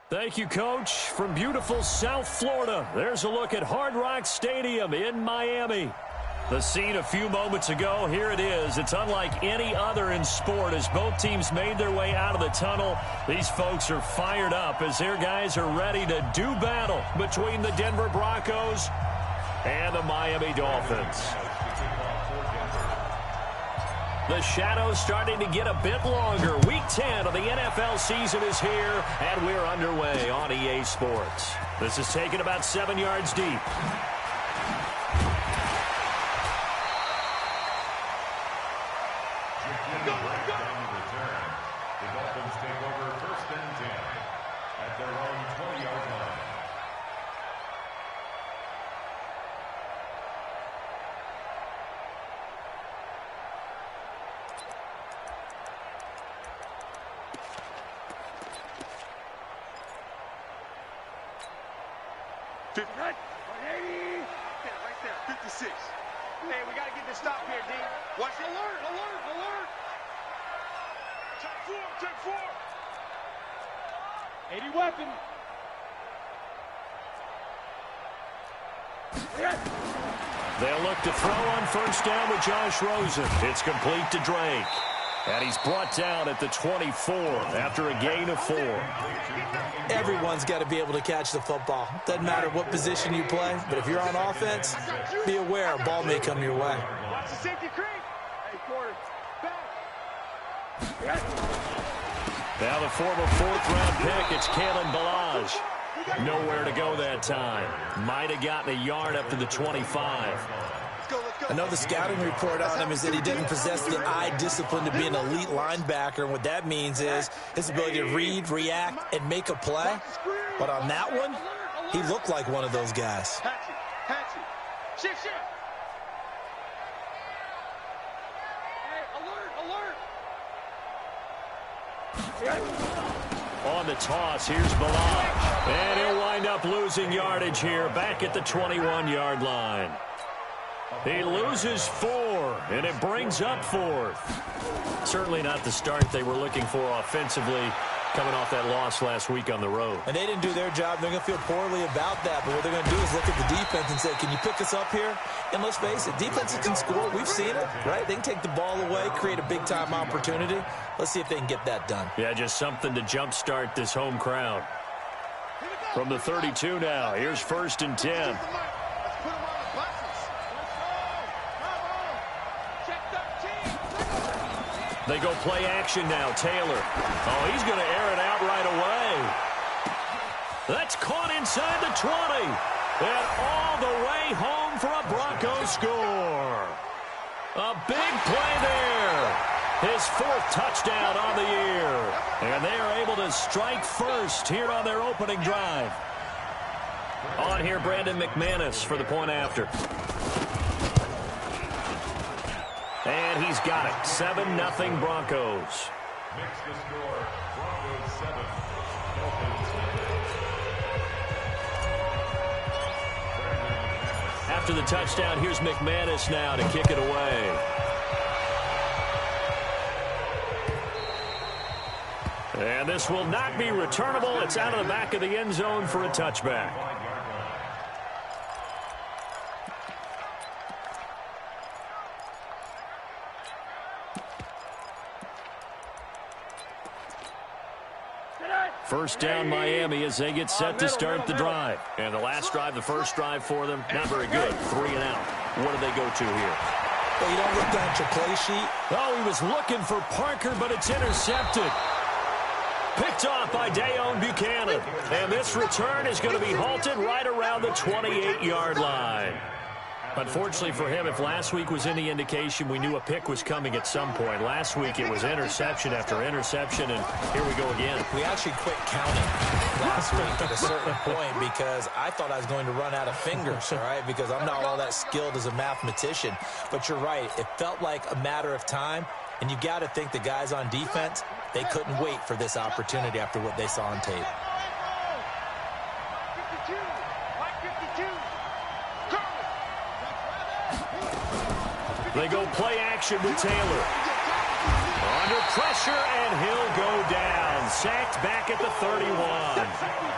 Thank you, Coach. From beautiful South Florida, there's a look at Hard Rock Stadium in Miami. The scene a few moments ago, here it is. It's unlike any other in sport as both teams made their way out of the tunnel. These folks are fired up as their guys are ready to do battle between the Denver Broncos and the Miami Dolphins. The shadow's starting to get a bit longer. Week 10 of the NFL season is here, and we're underway on EA Sports. This is taken about 7 yards deep. The Dolphins take over first and 10 at their own 20-yard line. Right there, 56. Hey, we got to get this stop here, D. Watch the alert, alert, alert. Check four. 80 weapon. They'll look to throw on first down with Josh Rosen. It's complete to Drake. And he's brought down at the 24 after a gain of 4. Everyone's got to be able to catch the football. Doesn't matter what position you play, but if you're on offense, be aware a ball may come your way. Watch the safety creep. Hey, quarter. Back. Now the former 4th-round pick, it's Kalen Ballage. Nowhere to go that time. Might have gotten a yard up to the 25. I know the scouting report on him is that he didn't possess the eye discipline to be an elite linebacker, and what that means is his ability to read, react, and make a play. But on that one, he looked like one of those guys. Hatchet. Shift. Hey, alert. On the toss, here's Ballage. And he'll wind up losing yardage here back at the 21-yard line. He loses 4, and it brings up 4th. Certainly not the start they were looking for offensively, coming off that loss last week on the road. And they didn't do their job. They're going to feel poorly about that. But what they're going to do is look at the defense and say, can you pick us up here? And let's face it, defenses can score. We've seen it, right? They can take the ball away, create a big-time opportunity. Let's see if they can get that done. Yeah, just something to jumpstart this home crowd. From the 32 now, here's first and 10. They go play action now. Taylor. Oh, he's going to air it out right away. That's caught inside the 20. And all the way home for a Broncos score. A big play there. His 4th touchdown on the year. And they are able to strike first here on their opening drive. On here, Brandon McManus for the point after. And he's got it. 7-0 Broncos. Makes the score. Broncos 7. Dolphins 9. After the touchdown, here's McManus now to kick it away. And this will not be returnable. It's out of the back of the end zone for a touchback. First down Miami as they get set to start the drive. And the last drive, the first drive for them, not very good. 3 and out. What do they go to here? Well, you don't look down at your play sheet. Oh, he was looking for Parker, but it's intercepted. Picked off by Dayon Buchanan. And this return is going to be halted right around the 28-yard line. Unfortunately for him, if last week was any indication, we knew a pick was coming at some point. Last week it was interception after interception, and here we go again. We actually quit counting last week at a certain point because I thought I was going to run out of fingers, all right, because I'm not all that skilled as a mathematician. But you're right. It felt like a matter of time, and you got to think the guys on defense, they couldn't wait for this opportunity after what they saw on tape. They go play action with Taylor. Under pressure, and he'll go down. Sacked back at the 31.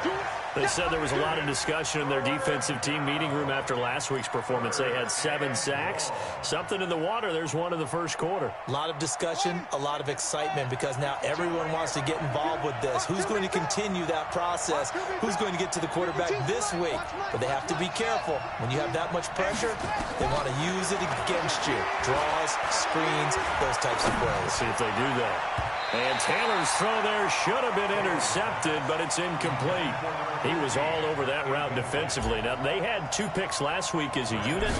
said there was a lot of discussion in their defensive team meeting room after last week's performance. They had 7 sacks. Something in the water. There's one in the first quarter. A lot of discussion, a lot of excitement, because now everyone wants to get involved with this. Who's going to continue that process? Who's going to get to the quarterback this week? But they have to be careful. When you have that much pressure, they want to use it against you. Draws, screens, those types of plays. Let's see if they do that. And Taylor's throw there should have been intercepted, but it's incomplete. He was all over that route defensively. Now, they had 2 picks last week as a unit.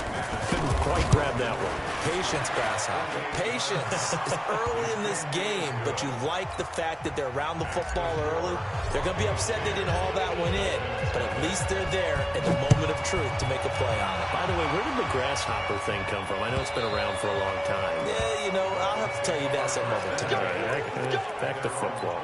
Couldn't quite grab that one. Patience, Grasshopper. Patience. It's early in this game, but you like the fact that they're around the football early. They're going to be upset they didn't haul that one in, but at least they're there at the moment of truth to make a play on it. By the way, where did the grasshopper thing come from? I know it's been around for a long time. Yeah, you know, I'll have to tell you that some other time. All right, back to football.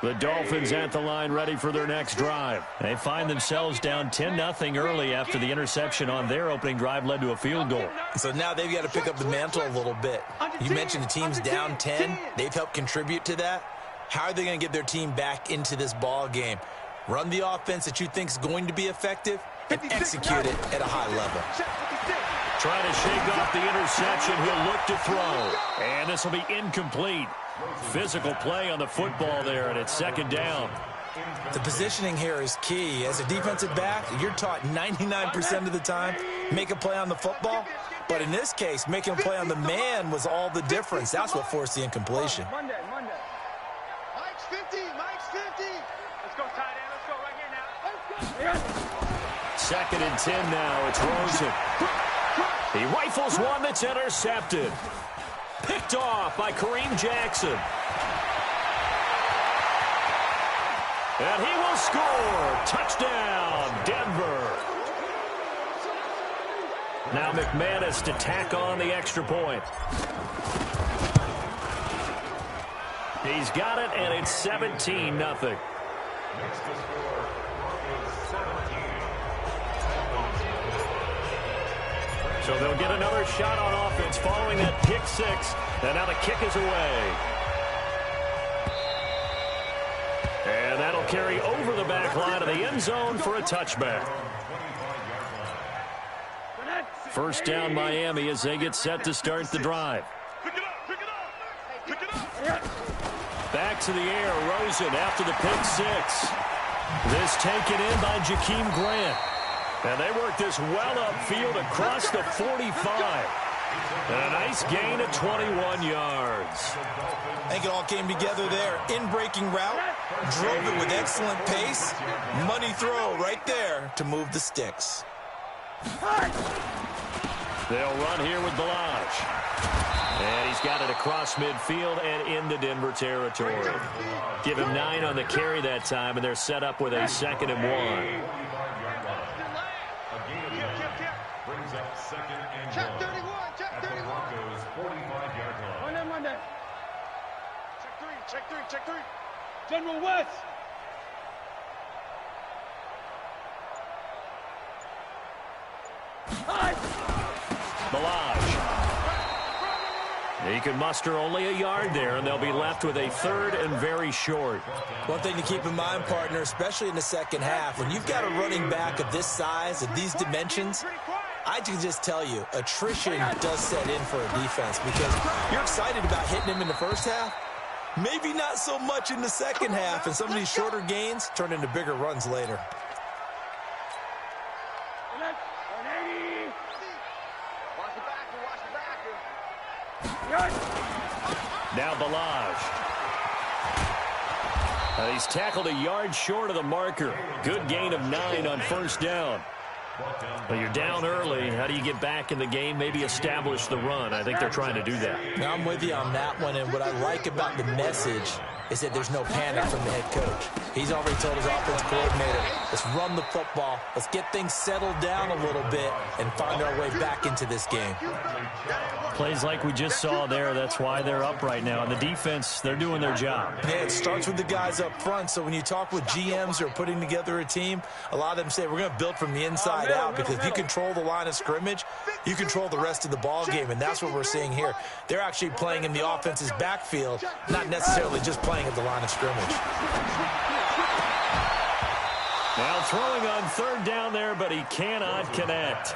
The Dolphins at the line, ready for their next drive. They find themselves down 10-0 early after the interception on their opening drive led to a field goal. So now they've got to pick up the mantle a little bit. You mentioned the team's down 10. They've helped contribute to that. How are they going to get their team back into this ball game? Run the offense that you think is going to be effective and execute it at a high level. Trying to shake off the interception. He'll look to throw. And this will be incomplete. Physical play on the football there, and it's second down. The positioning here is key. As a defensive back, you're taught 99% of the time, make a play on the football. But in this case, making a play on the man was all the difference. That's what forced the incompletion. Monday. Mike's 50. Let's go, tight end. Let's go right here now. Second and 10 now. It's Rosen. He rifles one that's intercepted. Picked off by Kareem Jackson. And he will score. Touchdown, Denver. Now McManus to tack on the extra point. He's got it, and it's 17-0. Next to score, Broncos 17. So they'll get another shot on offense following that pick 6. And now the kick is away. And that'll carry over the back line of the end zone for a touchback. First down Miami as they get set to start the drive. Back to the air, Rosen after the pick 6. This taken in by Jakeem Grant. And they work this well upfield across the 45. And a nice gain of 21 yards. I think it all came together there. In-breaking route, drove it with excellent pace. Money throw right there to move the sticks. They'll run here with Balaj. And he's got it across midfield and into Denver territory. Give him 9 on the carry that time, and they're set up with a 2nd and 1. Brings up 2nd and 1. Check 31. Check 31. Broncos 45-yard line. Monday. Check 3. General West. Balaj. He can muster only a yard there, and they'll be left with a 3rd and very short. One thing to keep in mind, partner, especially in the second half, when you've got a running back of this size, of these dimensions, I can just tell you, attrition does set in for a defense because you're excited about hitting him in the first half. Maybe not so much in the second half, and some of these shorter gains turn into bigger runs later. Now Balaj. He's tackled a yard short of the marker. Good gain of 9 on first down. Well, you're down early. How do you get back in the game? Maybe establish the run. I think they're trying to do that. Now, I'm with you on that one, and what I like about the message is that there's no panic from the head coach. He's already told his offensive coordinator, let's run the football, let's get things settled down a little bit, and find our way back into this game. Plays like we just saw there, that's why they're up right now. And the defense, they're doing their job. Yeah, it starts with the guys up front, so when you talk with GMs who are putting together a team, a lot of them say, we're going to build from the inside inside out, because if you control the line of scrimmage, you control the rest of the ball game, and that's what we're seeing here. They're actually playing in the offense's backfield, not necessarily just playing at the line of scrimmage. Now throwing on third down there, but he cannot connect.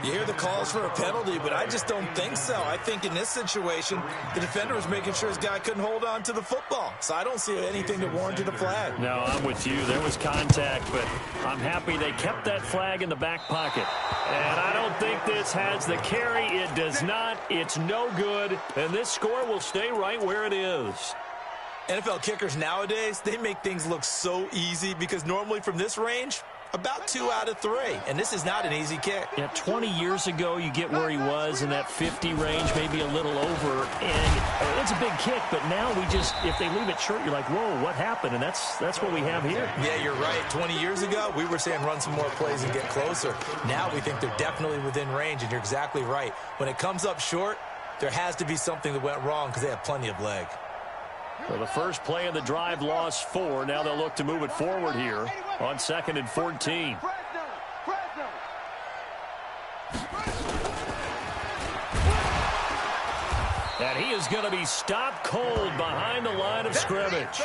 You hear the calls for a penalty, but I just don't think so. I think in this situation, the defender was making sure his guy couldn't hold on to the football. So I don't see anything that warranted a flag. No, I'm with you. There was contact, but I'm happy they kept that flag in the back pocket. And I don't think this has the carry. It does not. It's no good. And this score will stay right where it is. NFL kickers nowadays, they make things look so easy because normally from this range, about 2 out of 3. And this is not an easy kick. Yeah, 20 years ago, you get where he was in that 50 range, maybe a little over. And it's a big kick, but now we just, if they leave it short, you're like, whoa, what happened? And that's what we have here. Yeah, you're right. 20 years ago, we were saying run some more plays and get closer. Now we think they're definitely within range, and you're exactly right. When it comes up short, there has to be something that went wrong because they have plenty of leg. So the first play of the drive lost 4. Now they'll look to move it forward here on 2nd and 14. And he is going to be stopped cold behind the line of scrimmage.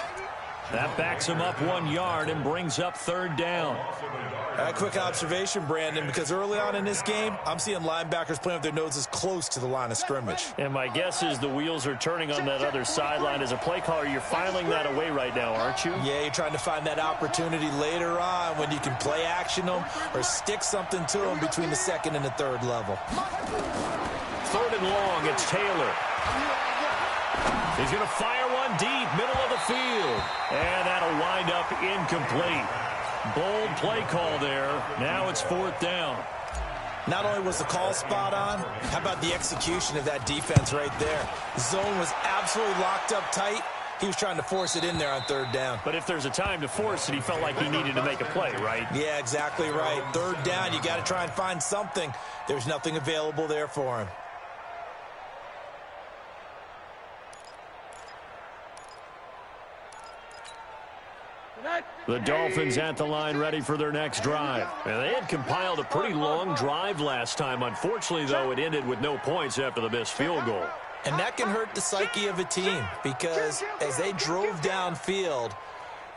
That backs him up 1 yard and brings up third down. A quick observation, Brandon, because early on in this game, I'm seeing linebackers playing with their noses close to the line of scrimmage. And my guess is the wheels are turning on that other sideline. As a play caller, you're filing that away right now, aren't you? Yeah, you're trying to find that opportunity later on when you can play action them or stick something to them between the 2nd and the 3rd level. 3rd and long, it's Taylor. He's going to fire one deep, middle of the field. And that'll wind up incomplete. Bold play call there. Now it's 4th down. Not only was the call spot on, how about the execution of that defense right there? Zone was absolutely locked up tight. He was trying to force it in there on 3rd down. But if there's a time to force it, he felt like he needed to make a play, right? Yeah, exactly right. 3rd down, you got to try and find something. There's nothing available there for him. The Dolphins at the line ready for their next drive. And they had compiled a pretty long drive last time. Unfortunately, though, it ended with no points after the missed field goal. And that can hurt the psyche of a team because as they drove downfield,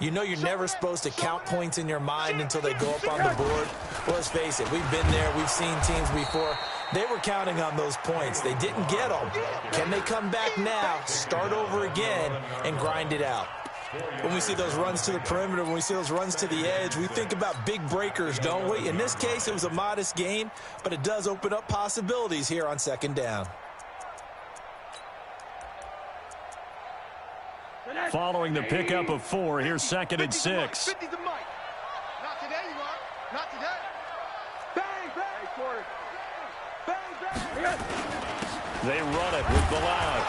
you know you're never supposed to count points in your mind until they go up on the board. Well, let's face it, we've been there. We've seen teams before. They were counting on those points. They didn't get them. Can they come back now, start over again, and grind it out? When we see those runs to the perimeter, when we see those runs to the edge, we think about big breakers, don't we? In this case, it was a modest gain, but it does open up possibilities here on 2nd down. Following the pickup of 4, here's 2nd and 6. Not today, you are. Not today. Bang, bang, quarter. Bang, bang. They run it with Balaj.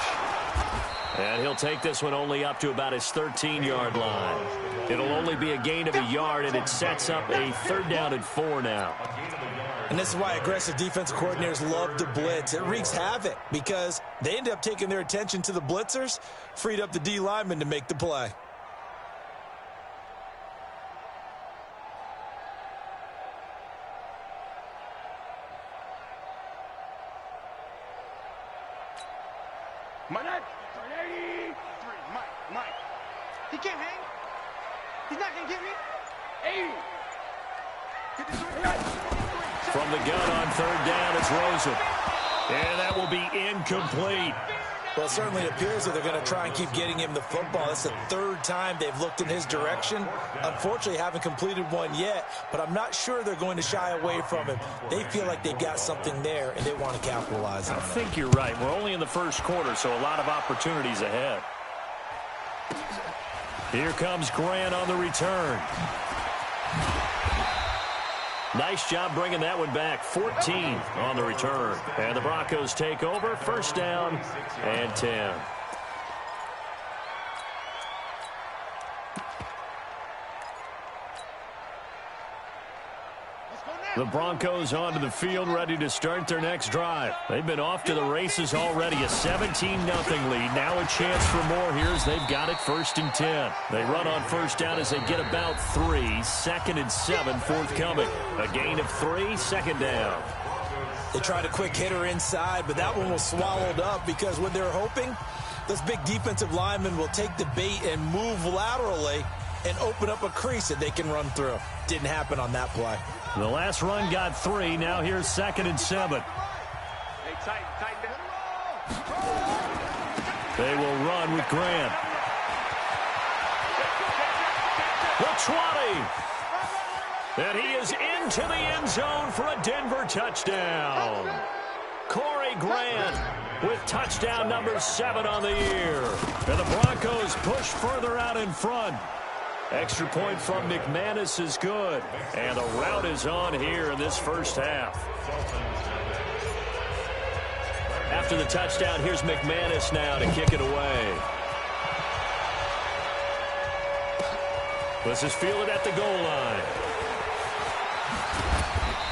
And he'll take this one only up to about his 13-yard line. It'll only be a gain of a yard, and it sets up a 3rd down and 4 now. And this is why aggressive defensive coordinators love to blitz. It wreaks havoc because they end up taking their attention to the blitzers, freed up the D lineman to make the play. Mike. He can't hang. He's not going to get me. 80. From the gun on 3rd down, it's Rosen. And that will be incomplete. Well, it certainly appears that they're going to try and keep getting him the football. It's the 3rd time they've looked in his direction. Unfortunately, haven't completed one yet, but I'm not sure they're going to shy away from him. They feel like they've got something there, and they want to capitalize on it. I think you're right. We're only in the 1st quarter, so a lot of opportunities ahead. Here comes Grant on the return. Nice job bringing that one back. 14 on the return. And the Broncos take over. 1st down and 10. The Broncos onto the field, ready to start their next drive. They've been off to the races already, a 17-0 lead. Now a chance for more here as they've got it 1st and 10. They run on first down as they get about 3. 2nd and 7 forthcoming. A gain of 3, 2nd down. They tried a quick hitter inside, but that one was swallowed up because when they're hoping, those big defensive linemen will take the bait and move laterally and open up a crease that they can run through. Didn't happen on that play. The last run got 3. Now here's 2nd and 7. Hey, tighten down. They will run with Grant. The 20. And he is into the end zone for a Denver touchdown. Corey Grant with touchdown number 7 on the year. And the Broncos push further out in front. Extra point from McManus is good. And the rout is on here in this first half. After the touchdown, here's McManus now to kick it away. This is fielded at the goal line.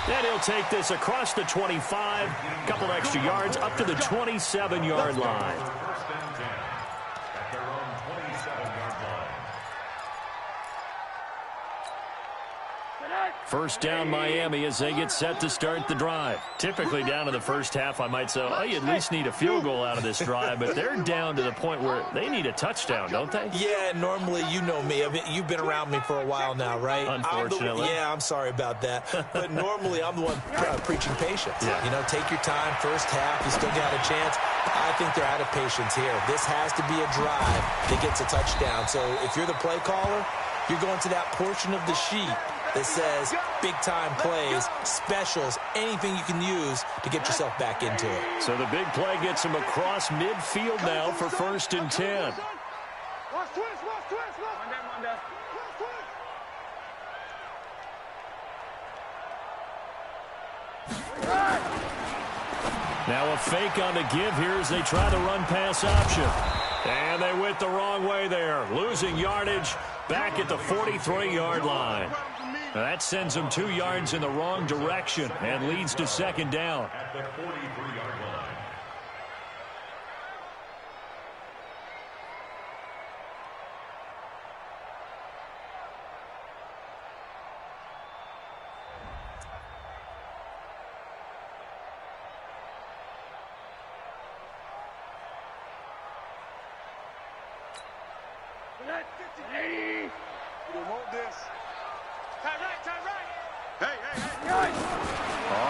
And he'll take this across the 25. A couple extra yards up to the 27-yard line. First down Miami as they get set to start the drive. Typically down in the first half, I might say, oh, you at least need a field goal out of this drive, but they're down to the point where they need a touchdown, don't they? Yeah, normally, you know me. I mean, you've been around me for a while now, right? Unfortunately. I'm sorry about that. But normally, I'm the one preaching patience. Yeah. You know, take your time. First half, you still got a chance. I think they're out of patience here. This has to be a drive that gets a touchdown. So if you're the play caller, you're going to that portion of the sheet that says big-time plays, specials, anything you can use to get yourself back into it. So the big play gets him across midfield now for 1st and 10. Watch twist. One down. Now a fake on the give here as they try the run-pass option. And they went the wrong way there, losing yardage back at the 43-yard line. That sends them 2 yards in the wrong direction and leads to 2nd down. At the 43-yard line. Hey. You want this? Turn right. Hey.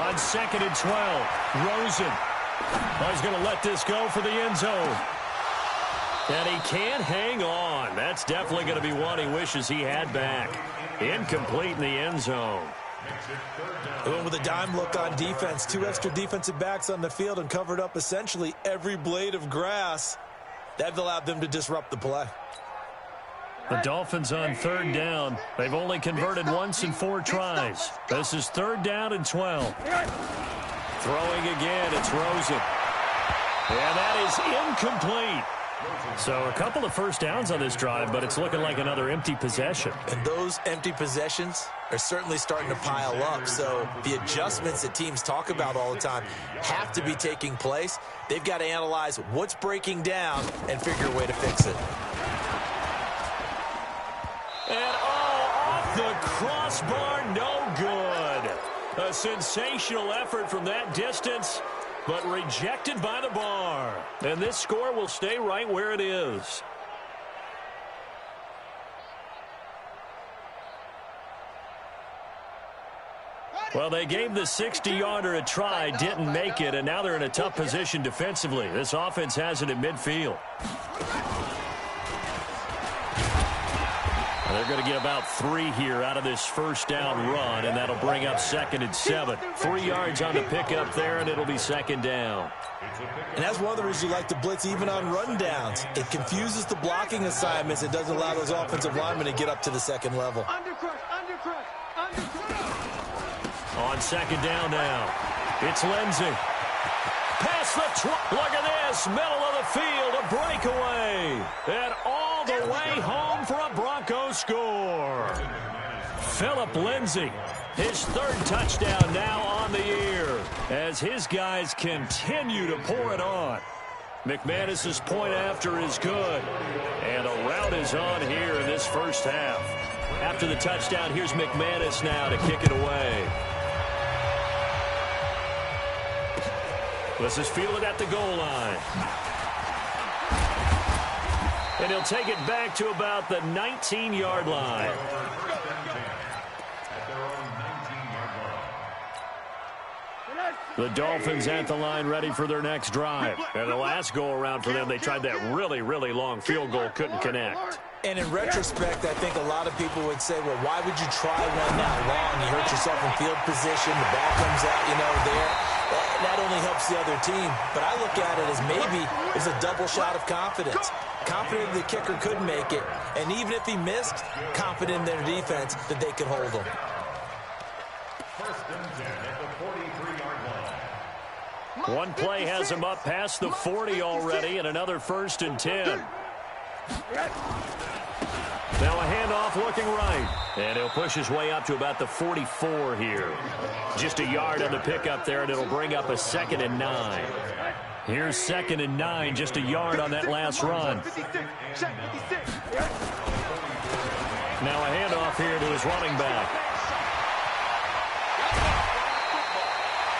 On 2nd and 12, Rosen. Oh, he's going to let this go for the end zone. And he can't hang on. That's definitely going to be one he wishes he had back. Incomplete in the end zone. They went with a dime look on defense. 2 extra defensive backs on the field and covered up essentially every blade of grass. That allowed them to disrupt the play. The Dolphins on 3rd down. They've only converted once in 4 tries. This is 3rd down and 12. Throwing again, it's Rosen. And that is incomplete. So a couple of first downs on this drive, but it's looking like another empty possession. And those empty possessions are certainly starting to pile up. So the adjustments that teams talk about all the time have to be taking place. They've got to analyze what's breaking down and figure a way to fix it. And off the crossbar, no good. A sensational effort from that distance, but rejected by the bar. And this score will stay right where it is. Well, they gave the 60-yarder a try, didn't make it, and now they're in a tough position defensively. This offense has it at midfield. They're going to get about 3 here out of this first down run, and that'll bring up 2nd and 7. 3 yards on the pickup there, and it'll be 2nd down. And that's one of the reasons you like to blitz even on rundowns. It confuses the blocking assignments. It doesn't allow those offensive linemen to get up to the 2nd level. Undercrush. On 2nd down now, it's Lindsey. Past the look at this, middle of the field, a breakaway. And all the way home for a Broncos score. Phillip Lindsey His third touchdown now on the year as his guys continue to pour it on. McManus's point after is good. And a rout is on here in this first half. After the touchdown, here's McManus now to kick it away. This is fielded at the goal line. And he'll take it back to about the 19-yard line. The Dolphins at the line ready for their next drive. And the last go-around for them, they tried that really, really long field goal, couldn't connect. And in retrospect, I think a lot of people would say, well, why would you try one that long? You hurt yourself in field position. The ball comes out, there. That only helps the other team. But I look at it as maybe it's a double shot of confidence. Confident the kicker could make it. And even if he missed, confident in their defense that they could hold him. First and 10 at the 43-yard line. One play has him up past the 40 already, and another first and 10. Now a handoff looking right. And he'll push his way up to about the 44 here. Just a yard on the pickup there, and it'll bring up a 2nd and 9. Here's 2nd and 9, just a yard on that last run. Now a handoff here to his running back.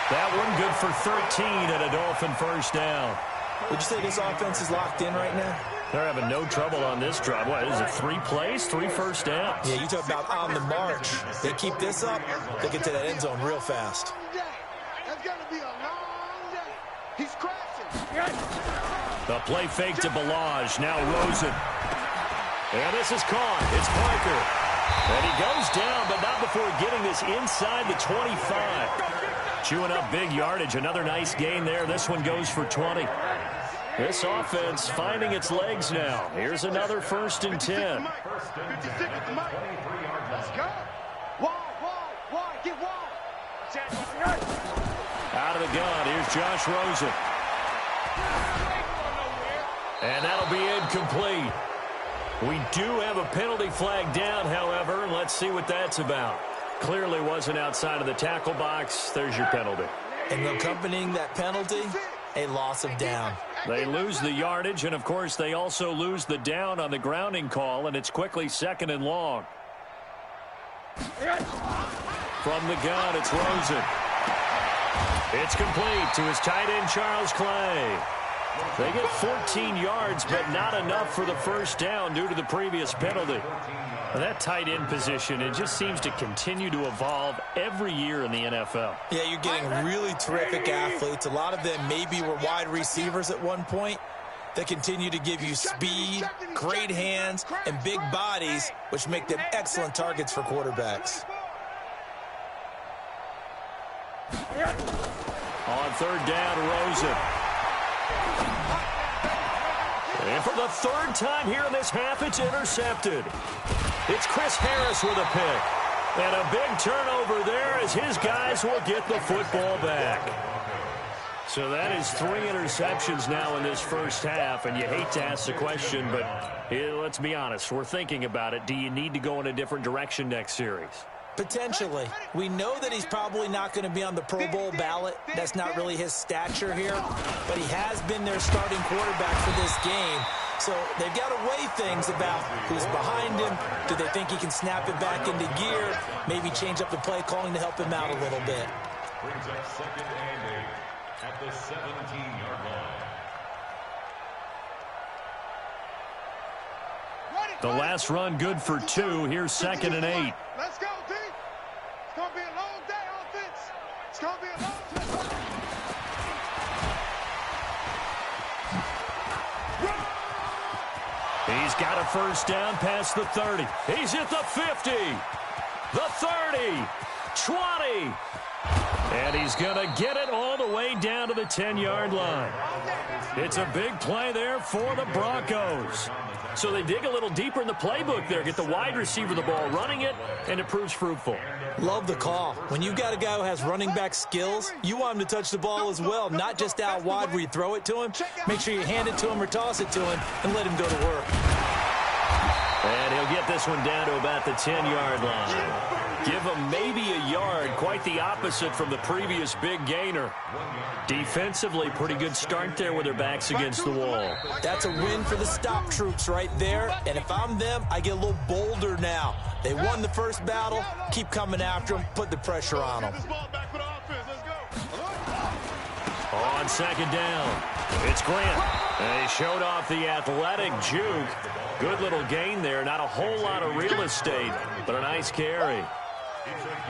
That one good for 13 and a Dolphin first down. Would you say this offense is locked in right now? They're having no trouble on this drive. What is it, 3 plays, 3 first downs? Yeah, you talk about on the march. They keep this up, they get to that end zone real fast. That's going to be a long day. He's crashing. The play fake to Balaj. Now Rosen. And this is caught. It's Parker. And he goes down, but not before getting this inside the 25. Chewing up big yardage. Another nice gain there. This one goes for 20. This offense finding its legs now. Here's another first and 10. First and 10 at the 23-yard line. Let's go. Wall, get wall. Out of the gun, here's Josh Rosen. And that'll be incomplete. We do have a penalty flag down, however, and let's see what that's about. Clearly wasn't outside of the tackle box. There's your penalty. And accompanying that penalty, a loss of down. They lose the yardage, and, of course, they also lose the down on the grounding call, and it's quickly 2nd and long. From the gun, it's Rosen. It's complete to his tight end, Charles Clay. They get 14 yards, but not enough for the first down due to the previous penalty. And that tight end position, it just seems to continue to evolve every year in the NFL. Yeah, you're getting really terrific athletes. A lot of them maybe were wide receivers at one point. They continue to give you speed, great hands, and big bodies, which make them excellent targets for quarterbacks. On third down, Rosen. And for the third time here in this half, it's intercepted. It's Chris Harris with a pick. And a big turnover there as his guys will get the football back. So that is 3 interceptions now in this first half. And you hate to ask the question, but let's be honest. We're thinking about it. Do you need to go in a different direction next series? Potentially. We know that he's probably not going to be on the Pro Bowl ballot. That's not really his stature here. But he has been their starting quarterback for this game. So they've got to weigh things about who's behind him. Do they think he can snap it back into gear? Maybe change up the play calling to help him out a little bit. Brings up 2nd and 8 at the 17-yard line. The last run good for 2. Here's 2nd and 8. Let's go, D. It's going to be a long day, offense. It's going to be a long day. He's got a first down past the 30. He's at the 50, the 30, 20. And he's going to get it all the way down to the 10-yard line. It's a big play there for the Broncos. So they dig a little deeper in the playbook there, get the wide receiver the ball, running it, and it proves fruitful. Love the call. When you've got a guy who has running back skills, you want him to touch the ball as well, not just out wide where you throw it to him. Make sure you hand it to him or toss it to him and let him go to work. And he'll get this one down to about the 10-yard line. Give him maybe a yard, quite the opposite from the previous big gainer. Defensively, pretty good start there with their backs against the wall. That's a win for the stop troops right there. And if I'm them, I get a little bolder now. They won the first battle. Keep coming after them. Put the pressure on them. On second down, it's Grant. And he showed off the athletic juke. Good little gain there. Not a whole lot of real estate, but a nice carry.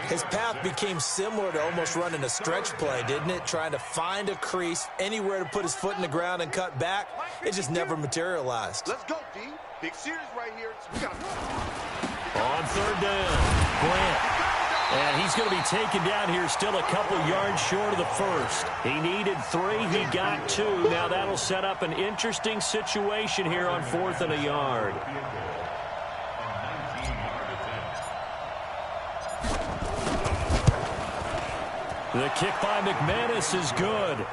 His path became similar to almost running a stretch play, didn't it? Trying to find a crease, anywhere to put his foot in the ground and cut back. It just never materialized. Let's go, D. Big series right here. We got on third down, Grant. And he's going to be taken down here still a couple yards short of the first. He needed 3. He got 2. Now that'll set up an interesting situation here on 4th and a yard. The kick by McManus is good.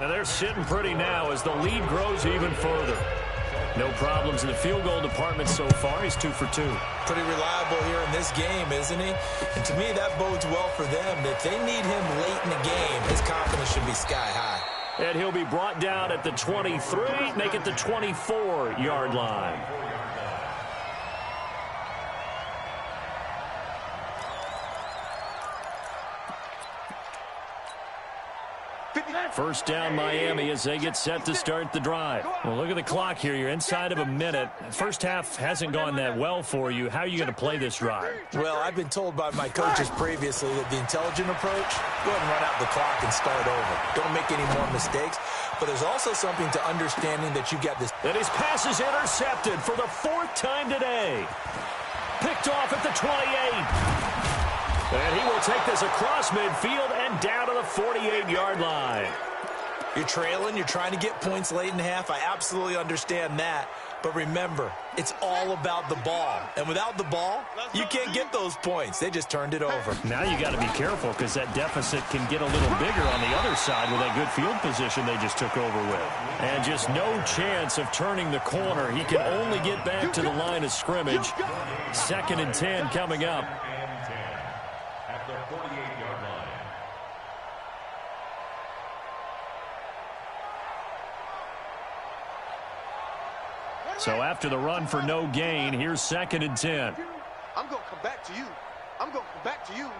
And they're sitting pretty now as the lead grows even further. No problems in the field goal department so far. He's 2 for 2. Pretty reliable here in this game, isn't he? And to me, that bodes well for them. If they need him late in the game, his confidence should be sky high. And he'll be brought down at the 23, make it the 24-yard line. First down, Miami, as they get set to start the drive. Well, look at the clock here. You're inside of a minute. First half hasn't gone that well for you. How are you going to play this drive? Well, I've been told by my coaches previously that the intelligent approach, go ahead and run out the clock and start over. Don't make any more mistakes. But there's also something to understanding that you got this. And his pass is intercepted for the 4th time today. Picked off at the 28. And he will take this across midfield and down to the 48-yard line. You're trailing. You're trying to get points late in the half. I absolutely understand that. But remember, it's all about the ball. And without the ball, you can't get those points. They just turned it over. Now you got to be careful because that deficit can get a little bigger on the other side with that good field position they just took over with. And just no chance of turning the corner. He can only get back to the line of scrimmage. 2nd and 10 coming up. At the 48-yard line. So after the run for no gain, here's 2nd and 10. I'm going to come back to you. I'm going to come back to you.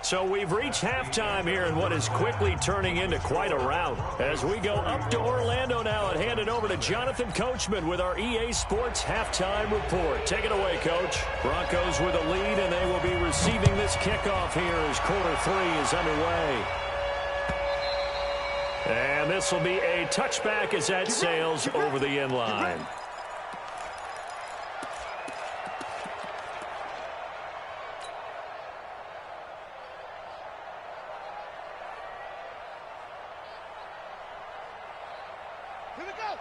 So we've reached halftime here in what is quickly turning into quite a rout. As we go up to Orlando now and hand it over to Jonathan Coachman with our EA Sports Halftime Report. Take it away, Coach. Broncos with a lead, and they will be receiving this kickoff here as quarter 3 is underway. And this will be a touchback as that sails over the end line.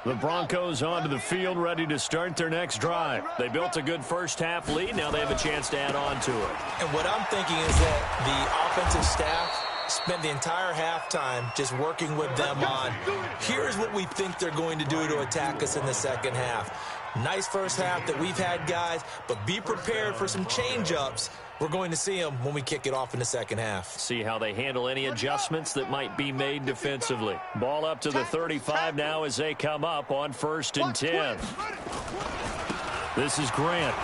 The Broncos onto the field, ready to start their next drive. They built a good first half lead. Now they have a chance to add on to it. And what I'm thinking is that the offensive staff spent the entire halftime just working with them on, here's what we think they're going to do to attack us in the second half. Nice first half that we've had, guys, but be prepared for some change-ups. We're going to see them when we kick it off in the second half. See how they handle any adjustments that might be made defensively. Ball up to the 35 now as they come up on 1st and 10. This is Grant.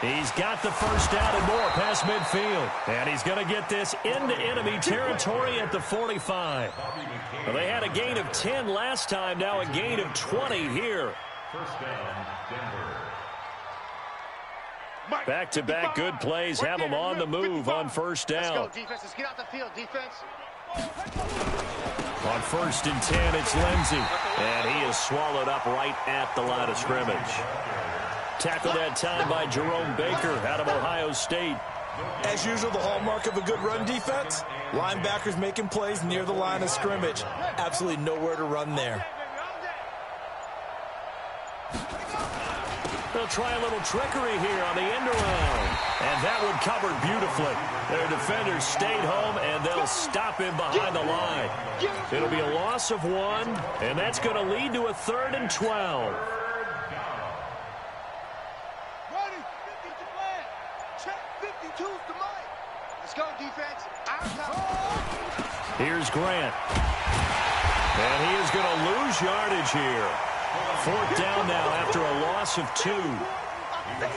He's got the first down and more past midfield. And he's going to get this into enemy territory at the 45. Well, they had a gain of 10 last time, now a gain of 20 here. First down, Denver. Back-to-back good plays have them on the move on first down. Let's go, defense. Let's get out the field, defense. On 1st and 10, it's Lindsey. And he is swallowed up right at the line of scrimmage. Tackled that time by Jerome Baker out of Ohio State. As usual, the hallmark of a good run defense, linebackers making plays near the line of scrimmage. Absolutely nowhere to run there. They'll try a little trickery here on the end around. And that one covered beautifully. Their defenders stayed home, and they'll stop him behind the line. It'll be a loss of 1, and that's going to lead to a 3rd and 12. Ready, 50 to play. Check 52 to Mike. Let's go, defense. Our time. Here's Grant. And he is going to lose yardage here. 4th down now after a loss of 2.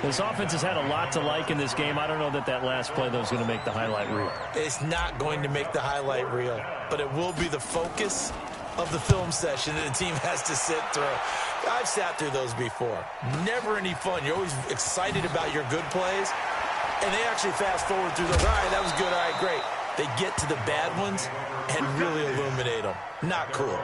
This offense has had a lot to like in this game. I don't know that last play, though, is going to make the highlight reel. It's not going to make the highlight reel, but it will be the focus of the film session that the team has to sit through. I've sat through those before. Never any fun. You're always excited about your good plays, and they actually fast forward through those. All right, that was good. All right, great. They get to the bad ones and really illuminate them. Not cool.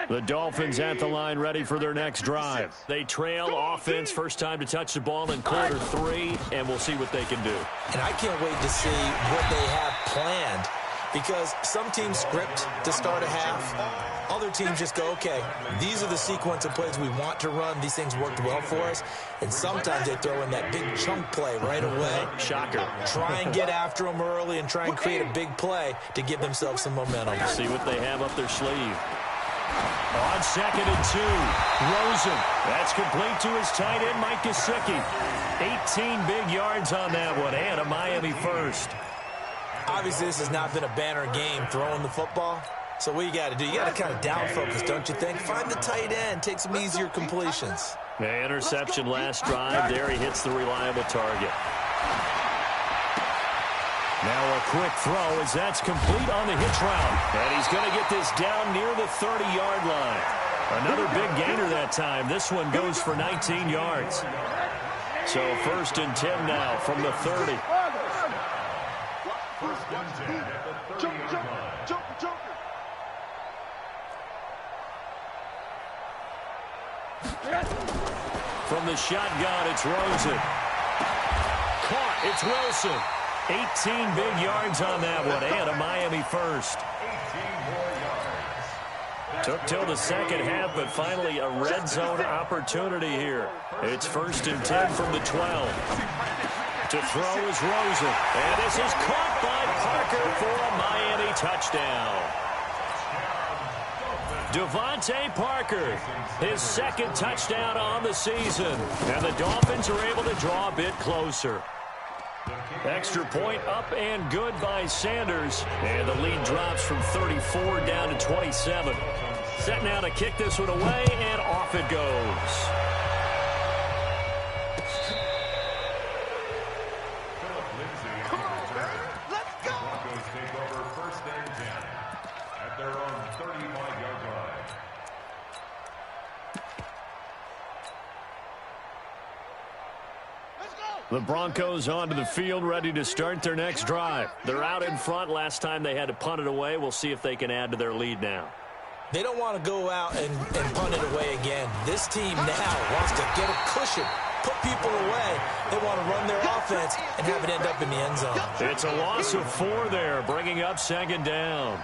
The Dolphins at the line, ready for their next drive. They trail offense, first time to touch the ball in quarter 3, and we'll see what they can do. And I can't wait to see what they have planned, because some teams script to start a half. Other teams just go, okay, these are the sequence of plays we want to run. These things worked well for us. And sometimes they throw in that big chunk play right away. Shocker. Try and get after them early and try and create a big play to give themselves some momentum. See what they have up their sleeve. On 2nd and 2, Rosen. That's complete to his tight end, Mike Gesicki. 18 big yards on that one, and a Miami first. Obviously, this has not been a banner game throwing the football. So what you got to do, you got to kind of down focus, don't you think? Find the tight end, take some easier completions. The interception last drive. There he hits the reliable target. Now a quick throw as that's complete on the hitch route. And he's going to get this down near the 30-yard line. Another big gainer that time. This one goes for 19 yards. So 1st and 10 now from the 30. First and 10 at the 30-yard line. From the shotgun, it's Rosen. Caught, it's Wilson. 18 big yards on that one, and a Miami first. 18 more yards. Took till the second half, but finally a red zone opportunity here. It's 1st and 10 from the 12. To throw is Rosen, and this is caught by Parker for a Miami touchdown. Devontae Parker, his 2nd touchdown on the season, and the Dolphins are able to draw a bit closer. Extra point up and good by Sanders, and the lead drops from 34 down to 27. Set now to kick this one away, and off it goes. Come on, man. Let's go. Broncos take over 1st and 10 at their own 35-yard line. The Broncos onto the field, ready to start their next drive. They're out in front. Last time they had to punt it away. We'll see if they can add to their lead now. They don't want to go out and punt it away again. This team now wants to get a cushion, put people away. They want to run their offense and have it end up in the end zone. It's a loss of 4 there, bringing up 2nd down.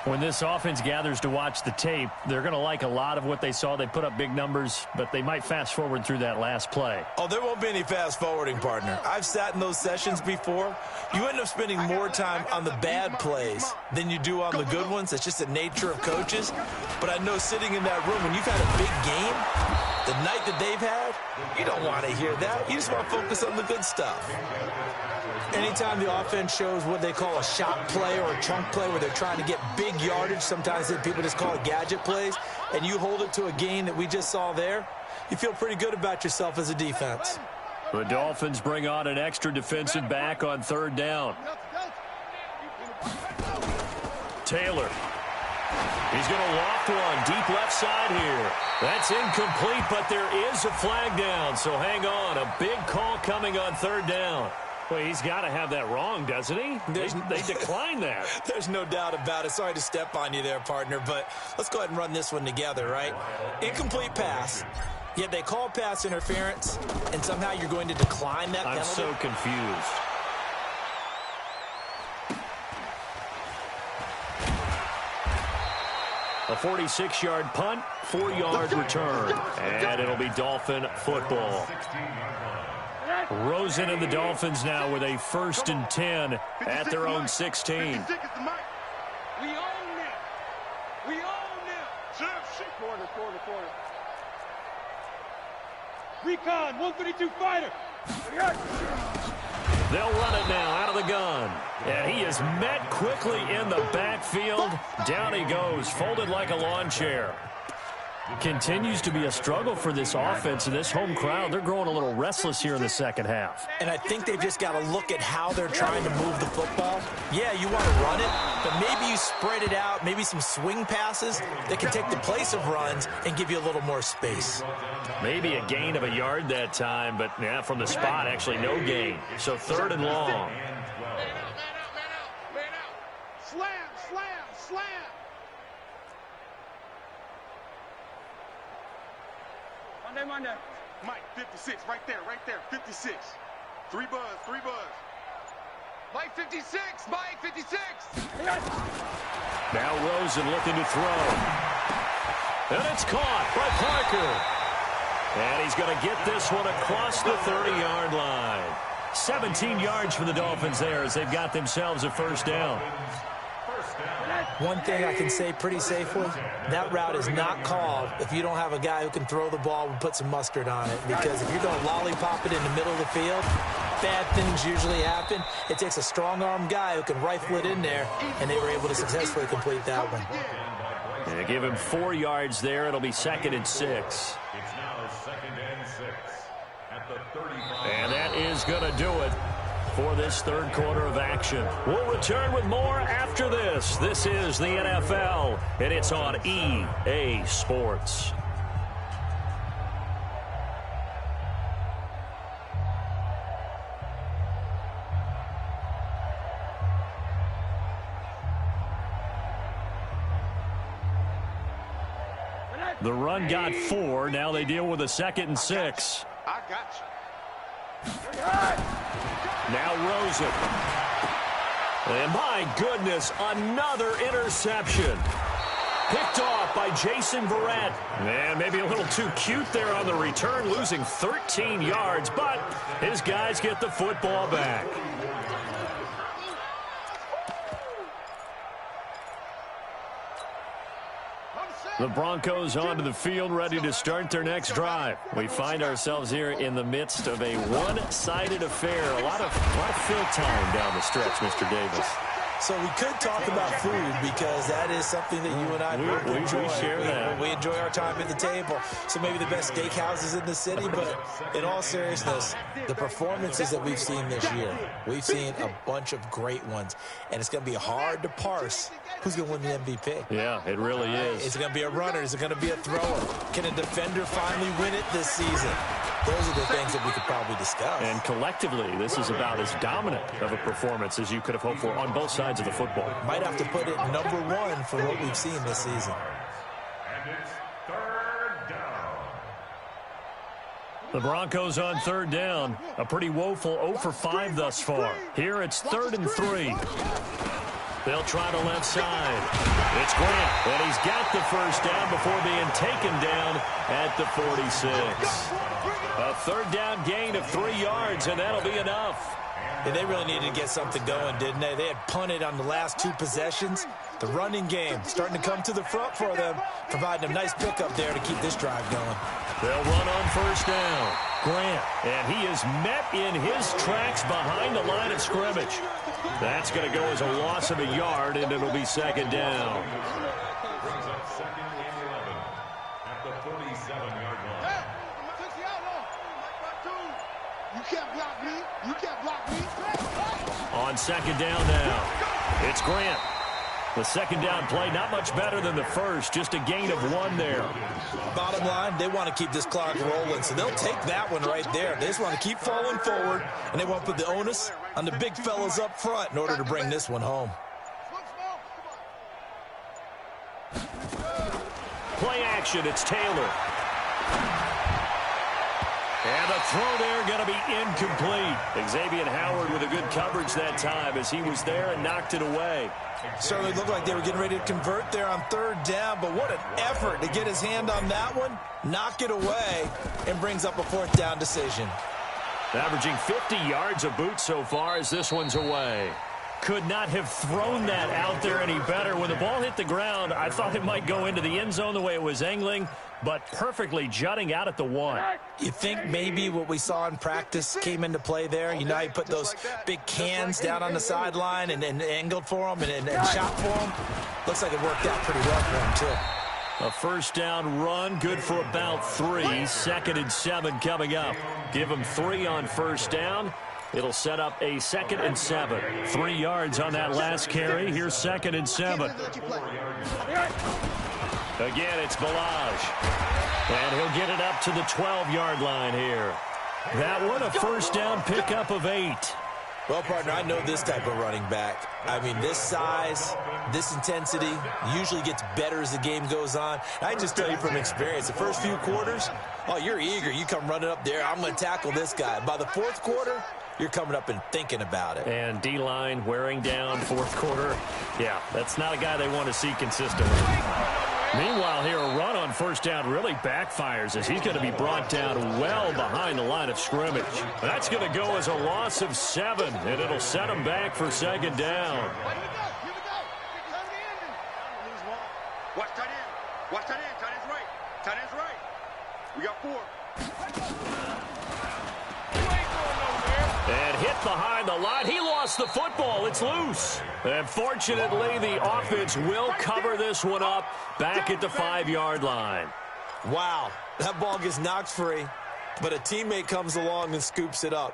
When this offense gathers to watch the tape, they're going to like a lot of what they saw. They put up big numbers, but they might fast forward through that last play. Oh, there won't be any fast forwarding, partner. I've sat in those sessions before. You end up spending more time on the bad plays than you do on the good ones. It's just the nature of coaches. But I know sitting in that room, when you've had a big game, the night that they've had, you don't want to hear that. You just want to focus on the good stuff. Anytime the offense shows what they call a shot play or a chunk play where they're trying to get big yardage, sometimes people just call it gadget plays, and you hold it to a gain that we just saw there, you feel pretty good about yourself as a defense. The Dolphins bring on an extra defensive back on 3rd down. Taylor. He's going to loft one deep left side here. That's incomplete, but there is a flag down, so hang on. A big call coming on 3rd down. Well, he's got to have that wrong, doesn't he? They declined that. There's no doubt about it. Sorry to step on you there, partner, but let's go ahead and run this one together, right? Incomplete pass. Yet they call pass interference, and somehow you're going to decline that penalty? I'm so confused. A 46-yard punt, 4-yard return, and it'll be Dolphin football. Rosen and the Dolphins now with a 1st and 10 at their own 16. We own them. We own them. Corner. Recon, 132 fighter. They'll run it now out of the gun. And he is met quickly in the backfield. Down he goes, folded like a lawn chair. Continues to be a struggle for this offense and this home crowd. They're growing a little restless here in the second half. And I think they've just got to look at how they're trying to move the football. Yeah, you want to run it, but maybe you spread it out, maybe some swing passes that can take the place of runs and give you a little more space. Maybe a gain of a yard that time, but yeah, from the spot, actually no gain. So 3rd and long. Man out. Slam. Monday. Mike, 56, right there, 56. 3 buzz. Mike, 56. Now Rosen looking to throw. And it's caught by Parker. And he's going to get this one across the 30-yard line. 17 yards for the Dolphins there as they've got themselves a 1st down. One thing I can say pretty safely, that route is not called if you don't have a guy who can throw the ball and put some mustard on it. Because if you're going to lollipop it in the middle of the field, bad things usually happen. It takes a strong-arm guy who can rifle it in there, and they were able to successfully complete that one. They give him 4 yards there. It'll be 2nd and 6. It's now 2nd and 6 at the 35. And that is going to do it for this 3rd quarter of action. We'll return with more after this. This is the NFL, and it's on EA Sports. The run got 4. Now they deal with a 2nd and 6. I got you. Now Rosen. And my goodness, another interception. Picked off by Jason Verrett. And maybe a little too cute there on the return, losing 13 yards, but his guys get the football back. The Broncos onto the field, ready to start their next drive. We find ourselves here in the midst of a one-sided affair. A lot of fill time down the stretch, Mr. Davis. So we could talk about food because that is something that you and I both enjoy. We share that. We enjoy our time at the table. So maybe the best steakhouses in the city, but in all seriousness, the performances that we've seen this year, we've seen a bunch of great ones. And it's going to be hard to parse who's going to win the MVP. Yeah, it really is. Is it going to be a runner? Is it going to be a thrower? Can a defender finally win it this season? Those are the things that we could probably discuss. And collectively, this is about as dominant of a performance as you could have hoped for on both sides of the football. Might have to put it #1 for what we've seen this season. And it's 3rd down. The Broncos on 3rd down. A pretty woeful 0 for 5 thus far. Here it's 3rd and 3. They'll try to left side. It's Grant, and he's got the 1st down before being taken down at the 46. A 3rd down gain of 3 yards, and that'll be enough. And they really needed to get something going, didn't they? They had punted on the last 2 possessions. The running game starting to come to the front for them, providing a nice pickup there to keep this drive going. They'll run on 1st down. Grant, and he is met in his tracks behind the line of scrimmage. That's going to go as a loss of a yard, and it'll be 2nd down. Brings up 2nd and 11 at the 47-yard line. You can't block me. You can't block me. On 2nd down now, it's Grant. The 2nd down play, not much better than the first, just a gain of 1 there. Bottom line, they want to keep this clock rolling, so they'll take that one right there. They just want to keep falling forward, and they want to put the onus on the big fellas up front in order to bring this one home. Play action, it's Taylor. And the throw there going to be incomplete. Xavier Howard with a good coverage that time as he was there and knocked it away. Certainly looked like they were getting ready to convert there on third down, but what an effort to get his hand on that one, knock it away, and brings up a fourth down decision. Averaging 50 yards a boot so far as this one's away. Could not have thrown that out there any better. When the ball hit the ground, I thought it might go into the end zone the way it was angling, but perfectly jutting out at the 1. You think maybe what we saw in practice came into play there? You know, he put those big cans down on the sideline and angled for them and shot for them. Looks like it worked out pretty well for him, too. A first down run, good for about 3. 2nd and 7 coming up. Give him 3 on first down. It'll set up a 2nd and 7. 3 yards on that last carry. Here's 2nd and 7. Again, it's Balaj. And he'll get it up to the 12-yard line here. That one, a first down pickup of 8. Well, partner, I know this type of running back. I mean, this size, this intensity usually gets better as the game goes on. I just tell you from experience, the first few quarters, oh, you're eager. You come running up there, I'm going to tackle this guy. By the fourth quarter, you're coming up and thinking about it. And D-line wearing down fourth quarter. Yeah, that's not a guy they want to see consistently. Meanwhile, here a run on first down really backfires as he's going to be brought down well behind the line of scrimmage. That's going to go as a loss of 7, and it'll set him back for 2nd down. Watch tight end. Watch tight end. Tight end's right. Tight end's right. We got 4. And hit behind the line. He lost the football. It's loose. And fortunately, the offense will cover this one up back at the 5-yard line. Wow, that ball gets knocked free, but a teammate comes along and scoops it up.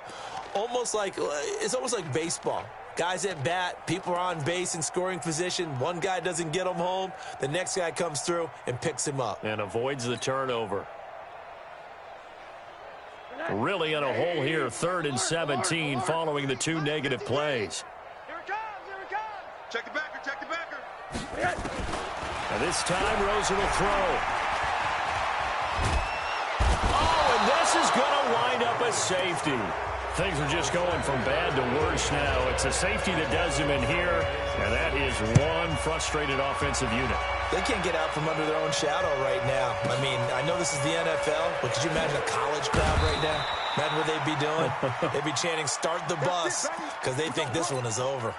It's almost like baseball. Guys at bat, people are on base in scoring position. One guy doesn't get him home. The next guy comes through and picks him up. And avoids the turnover. Really in a hole here, 3rd and 17 following the 2 negative plays. Here it comes. Here it comes. Check the backer. Check the backer. And this time, Rosen will throw. Oh, and this is going to wind up a safety. Things are just going from bad to worse now. It's a safety that does him in here, and that is one frustrated offensive unit. They can't get out from under their own shadow right now. I mean, I know this is the NFL, but could you imagine a college crowd right now? Imagine what they'd be doing. They'd be chanting, "Start the bus," because they think this one is over.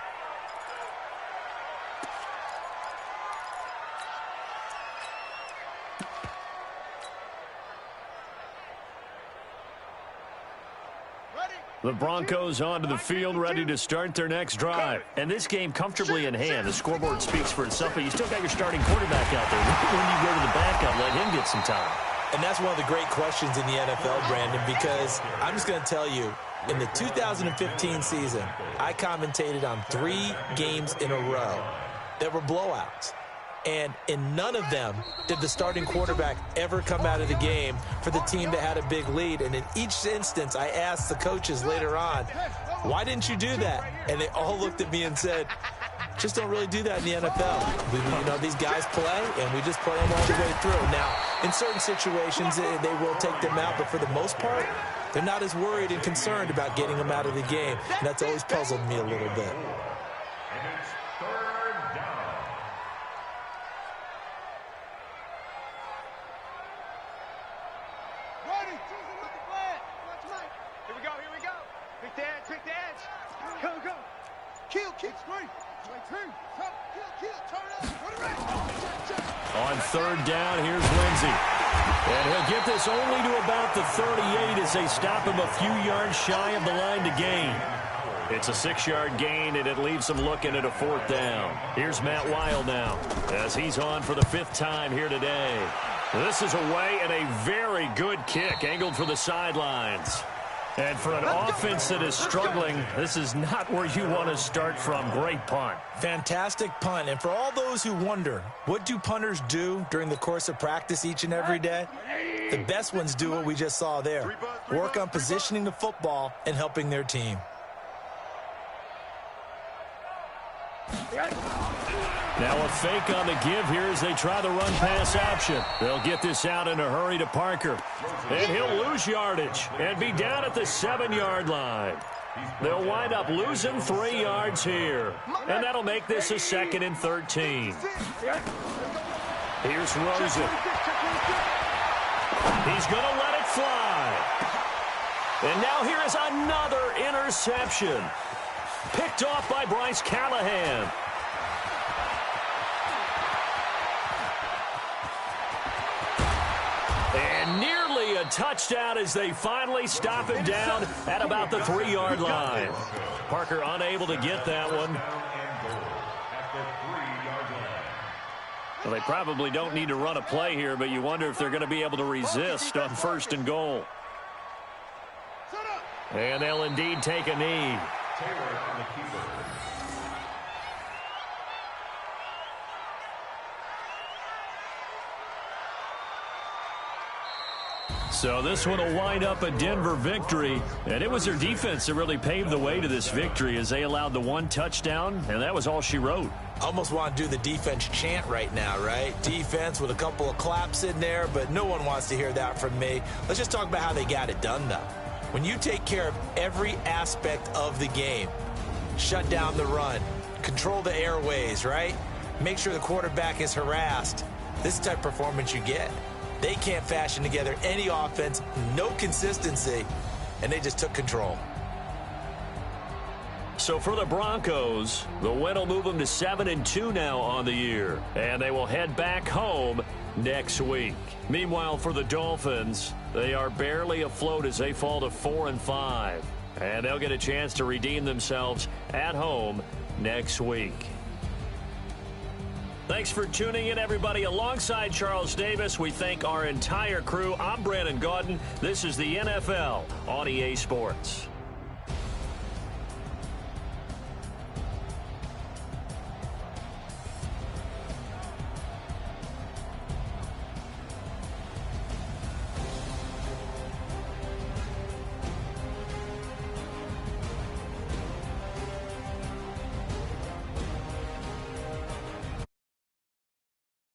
The Broncos onto the field, ready to start their next drive. And this game comfortably in hand. The scoreboard speaks for itself, but you still got your starting quarterback out there. When you go to the backup, let him get some time. And that's one of the great questions in the NFL, Brandon, because I'm just going to tell you, in the 2015 season, I commentated on 3 games in a row that were blowouts. And in none of them did the starting quarterback ever come out of the game for the team that had a big lead. And in each instance, I asked the coaches later on, why didn't you do that? And they all looked at me and said, just don't really do that in the NFL. These guys play, and we just play them all the way through. Now, in certain situations, they will take them out, but for the most part, they're not as worried and concerned about getting them out of the game. And that's always puzzled me a little bit. On 3rd down, here's Lindsey. And he'll get this only to about the 38 as they stop him a few yards shy of the line to gain. It's a 6-yard gain, and it leaves them looking at a 4th down. Here's Matt Wild now as he's on for the 5th time here today. This is away and a very good kick angled for the sidelines. And for an offense that is struggling, this is not where you want to start from. Great punt. Fantastic punt. And for all those who wonder, what do punters do during the course of practice each and every day? The best ones do what we just saw there. Work on positioning the football and helping their team. Now a fake on the give here as they try the run-pass option. They'll get this out in a hurry to Parker. And he'll lose yardage and be down at the 7-yard line. They'll wind up losing 3 yards here. And that'll make this a 2nd and 13. Here's Rosen. He's going to let it fly. And now here is another interception. Picked off by Bryce Callahan. And nearly a touchdown as they finally stop him down at about the 3-yard line. Parker unable to get that one. Well, they probably don't need to run a play here, but you wonder if they're going to be able to resist on 1st and goal. And they'll indeed take a knee. So this one will wind up a Denver victory, and it was their defense that really paved the way to this victory as they allowed the 1 touchdown, and that was all she wrote. Almost want to do the defense chant right now, right? Defense with a couple of claps in there, but no one wants to hear that from me. Let's just talk about how they got it done, though. When you take care of every aspect of the game, shut down the run, control the airways, right? Make sure the quarterback is harassed. This is the type of performance you get. They can't fashion together any offense, no consistency, and they just took control. So for the Broncos, the win will move them to 7-2 now on the year, and they will head back home next week. Meanwhile, for the Dolphins, they are barely afloat as they fall to 4-5, and they'll get a chance to redeem themselves at home next week. Thanks for tuning in, everybody. Alongside Charles Davis, we thank our entire crew. I'm Brandon Gaudin. This is the NFL on EA Sports.